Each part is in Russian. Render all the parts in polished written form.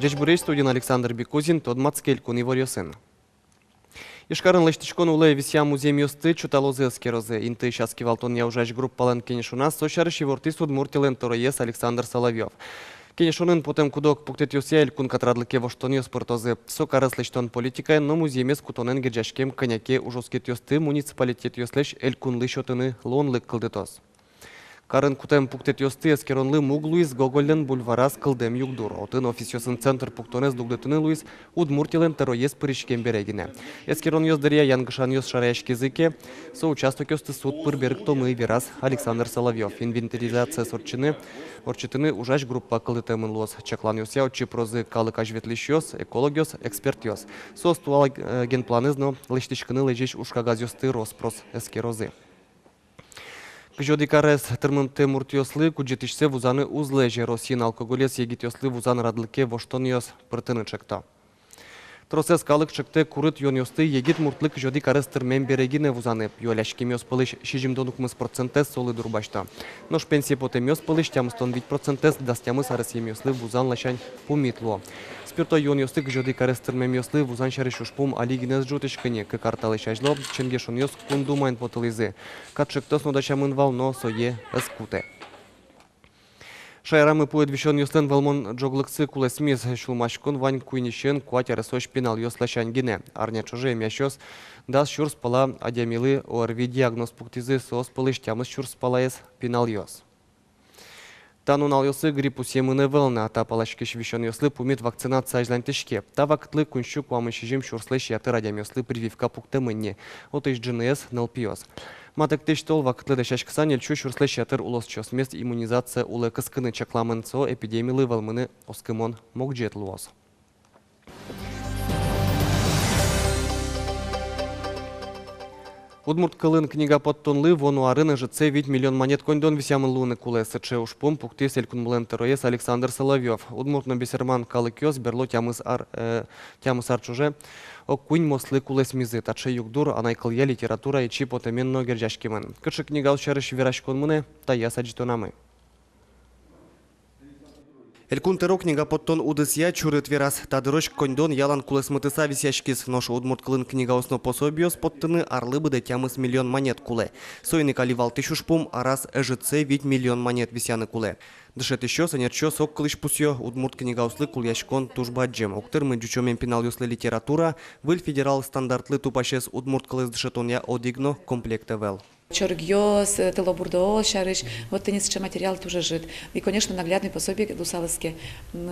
Жечбурей студент Александр Бекузин, тод Мацкелькун и Ворьосен. Ишкарын лештичкон уле вися музей мюсты чуталозы эскерозе. Инты шаски валтон я ужач группален кенешуна, сошарыш Евортис удмуртилен тороес Александр Соловьев. Кенешунын потем кудок пуктет юсия элькун катрадлыке воштоньо спортозы. Сокарыс лештон политика, но музеймес кутонен герджашкем коняке ужоскет юсты муниципалитет юслеш элькун лышотыны лонлык кылдытос. Карын кутем пуктет юсты эскеронлы муг Луис Гоголен бульварас кылдем югдур. Отын офисиосын центр пуктонес дугдытыны Луис удмуртилен тероес пырышкем берегине. Эскерон юздырия янгышан юз шараяшки языке, соучасток юсты суд пырберг томы вирас Александр Соловьев. Инвентаризация орчитыны ужаш группа кылдытемын лос. Чаклан юсия отчи прозы калык ажветлищёс, экологиос, экспертиос. Состуала генпланызно лыштичкыны лежиш ушкагаз юсты роспрос эскерозы. Кжодикарес тырмымте муртиослы куджетишсе вузаны узлеже Росин алкоголес егитиослы вузан радлыке воштониос пыртыны чекта. Тросес калык чекте курыт йоньосты егит муртлык жодикарес тырмен берегине вузаны. Юаляшкемиос пылыш шижимдонукмыз процентес солы дурбашта. Нош пенсия потемиос пылыш тямыстон вид процентес дастямыз арасемиослы вузан лашань пумитло. Спирто йоньосты кжодикарес тырмемиослы вузан шаришушпум алигинес жутышкыне карталы шажло ченгешоньос кундумайн потылызы. Катшектос нодачамын вално сое эскуте. Шайрамы пуэт вишон юслен валмон джоглыксы кулесмис шулмашкон вань куйнишен куатер сош пенал юслашань гине. Арня чуже мящос дас шурс пала адямилы орви диагноз пуктизы сос пылыш тямыз шурс палаес пенал йос. Танун ал йосы гриппу семыны вэлна, та палашкеш вишон йослы пумит вакцинация ажлантышке. Та вактлы кунщу куамышижим шурслэш ятыр адям йослы прививка пуктымынне. Отыш ДНС нлпиос. Матек тештол вактлы дашашксан елчу шурслэш ятыр улос чос мест иммунизация улы кыскыны чакламынцо эпидемилы валмыны оскымон мокджет луос. Удмурт кылын книга подтонлы вону арыны жыце 5 миллион монет кондон висямын луны кулы сыче ушпум пукты селькун млен тероес Александр Соловьев. Удмуртно бесерман калыкёс берло тямыс арчуже окунь мослы кулес мизы таче югдур анайкылья литература и чип отеменно герджашкимын. Кышы книга алшарыш вирашкон мыны тая саджитонамы. Элькун теро книга подтон удысья чурыт вирас тадырыш кондон ялан кулес мытыса висяшкис нош удмурт кылын книга осно пособиос подтыны арлы быды тямыс миллион монет куле. Сойны каливал тышушпум арас эжыце 5 миллион монет висяны куле. Дышет еще санерчо сок кылыш пусьё удмурт книга ослы кульяшкон тужбаджем. Октырмы джучомен пенал юслы литература выль федерал стандартлы тупашес удмурт кылыс дышетоня одигно комплекте вел. Чоргьос, телобурдоо, шарыш, вот теннисче материал тоже жит. И, конечно, наглядный пособие Дусаловске.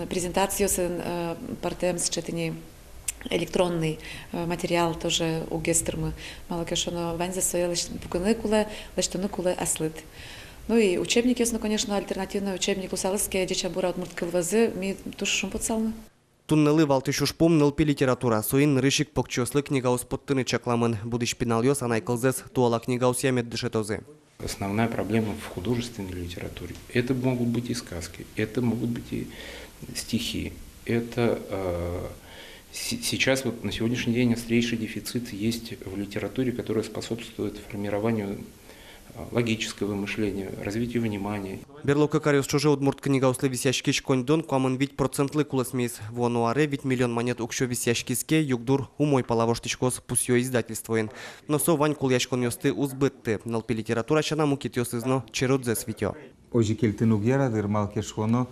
Презентацию с партем с четыни электронный материал тоже у гестермы. Мало кешоно ванза своя лишь пуканы куле, лишь тоны куле аслыт. Ну и учебники, конечно, альтернативный учебник Дусаловске, дичабура от мурткылвазы, ми туш шумпоцалны. Туннелы валтышушпум нылпи литература. Соин рышик покчослы книгаус подтыны чакламын. Будыш пеналёс анайкылзес туала книгаус ямет дышетозы. Основная проблема в художественной литературе. Это могут быть и сказки, это могут быть и стихи. Это сейчас, вот на сегодняшний день, острейший дефицит есть в литературе, которая способствует формированию логического мышления, развитию внимания. Берлока кариус чуже удмурт книга услы висяшкиш кондон, куамын вить процентлы кулесмис. Вонуаре вить миллион монет укшо висяшкиске, югдур умой палавоштичкос пусьё издательствоин. Но со вань куляшкон ёсты узбытты. Налпи литература чана мукит ёсызно черодзе свитё. Ожи кельтын угьяра дырмал кешхоно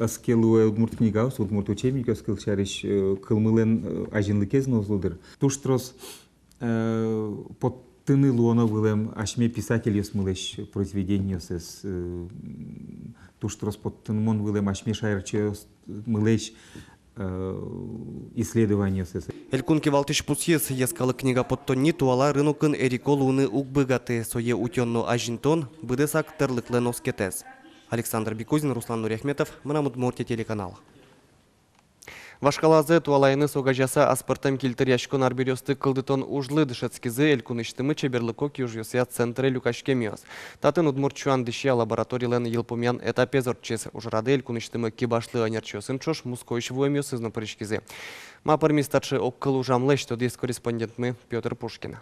скелуэ удмурт книга ус, удмурт учебник ёскыл чариш кылмылен ажинлы кезно узлудыр. Туштрос под тыны луона вылем ашме писатель ёсмылеш произведение с туштрос под тынмон вылем ашме шайрче мылеш исследование с. Элькунки валтыш пусьес ескалы книга подтонни туала рынокын эриколуны угбыгаты сое утённо ажинтон быдесак тырлыклен оскетес. Александр Бекузин, Руслан Нуряхметов, Мрамудмуртия телеканал. Вашкалазы туалайны согажаса аспартам килтер яшкон арберёсты кылдытон ужлы дышецкизы элькуныштымы чеберлыко кюжьёсия центре люкашкемиос. Татын удмуртчуан дышья лабораториялен елпумян этапе зорчес ужрады элькуныштымы кибашлы анерчёсын чош мускойш вуэмиос изно паришкизе. Мапар мистачы оккыл ужамлы, что дис корреспондентмы Петр Пушкин.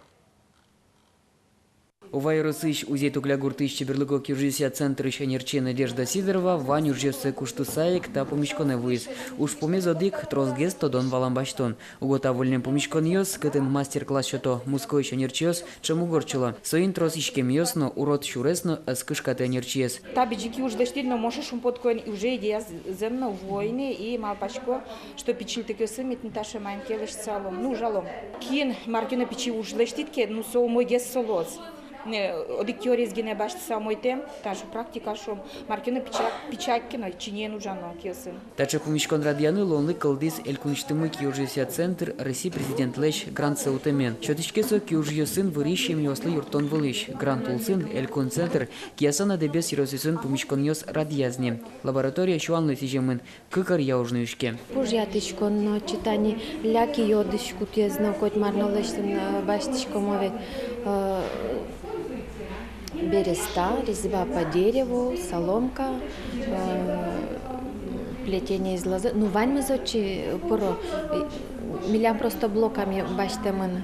Увайросыш узетугля гуртыш берлыго кюржися центр шенерче Надежда Сидорова ваню жесе куштусаек та помешконе вуис. Уж помезодик тросгес тодон валамбаштон. Уготовольным помешкон йос, кытын мастер-класс шото муской шенерчиос, чему горчило. Соин трос ишкем йосно, урод шуресно, аскышкате нерчиес. Табиджики уж доштильно можешь подкоин уже идея земно войны и малпачко, что печиль таки сымит Наташа Майнкевич салом, ну жалом. Кин Маркина печи уж доштитке, ну со мой гес солоз. Одиктиорез гене башти самой тем, та же практика шом Маркина печаккино чинену жано кесын. Тача помешкон радианы лонлы кылдис элькунштымы кюржися центр России президент Лещ Грант Саутемен. Чотышкесо кюржиосын вырищем йослы юртон вылыш. Грант улсын элькун центр киясана дебес сиросисын помешкон йос радиязне. Лаборатория шуанлы сижемын кыкар яужнышке. Пужятышкон читани ляки йодышку тезно кот марнолыштын баштышко мовет. Береста, резьба по дереву, соломка, плетение из лозы. Ну, вань мы зочи поро. Милям просто блоками баштемын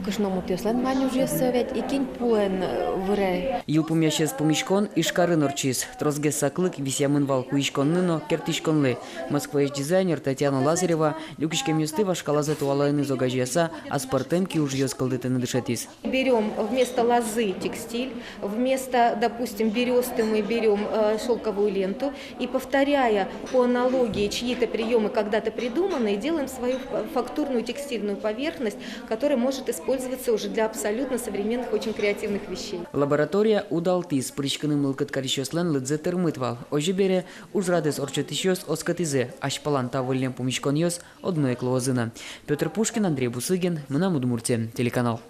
кышному тёслен вань уже совет и кинь пуэн вре. Юлпумящес помешкон ишкары норчис. Трозге саклык висямын валку ишконныно кертишконлы. Москва дизайнер Татьяна Лазарева люкишкем юсты вашкалазы туалайны зогажьяса, а спартемки уж ёскалдыты надышатис. Берем вместо лозы текстиль, вместо, допустим, бересты мы берем шелковую ленту и, повторяя по аналогии чьи-то приемы когда-то придуманные, делаем свою фактурную текстильную поверхность, которая может использоваться уже для абсолютно современных, очень креативных вещей. Лаборатория удалтис причканым лылкыткарищослен лыдзе термытвал. Ожибере уж радес орчетищос оскатизе, аж паланта вольнем помешкон йос одной клоозына. Петр Пушкин, Андрей Бусыгин, Мынам Удмуртия, телеканал.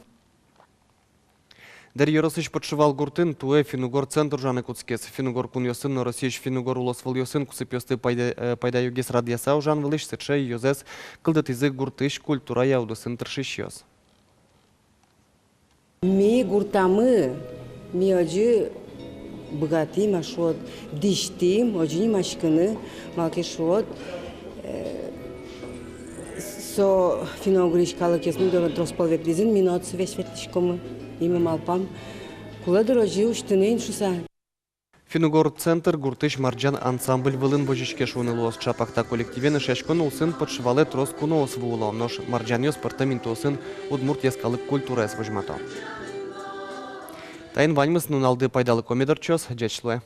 Дер Яросыч подшивал гуртын туэ Финугор центр жаны куцкес. Финугор кун йосын, но Россияч Финугор улосвал йосын, кусып йосты пайда югес радиасау жан вылыш сычай йозес кылдат язык гуртыш культура яудысын тыршиш йос. Ми гуртамы, ми acı богатым ашот, диштим, очень машканы, малкешот. Со финогришкалы кесну до тросполвек дизин минут свеч ветишкомы, имя малпам. Кула дорожи уштынын шуса. Финугор центр гуртыш марджан ансамбль вылын божичке шунылуос чапахта коллективен шашкон улсын подшивале трос куноос вуло, нож марджан йос партаментосын удмуртияскалык культура эс вожмато. Тайын ваньмыс нуналды пайдалы комедор чос, джечлуэ.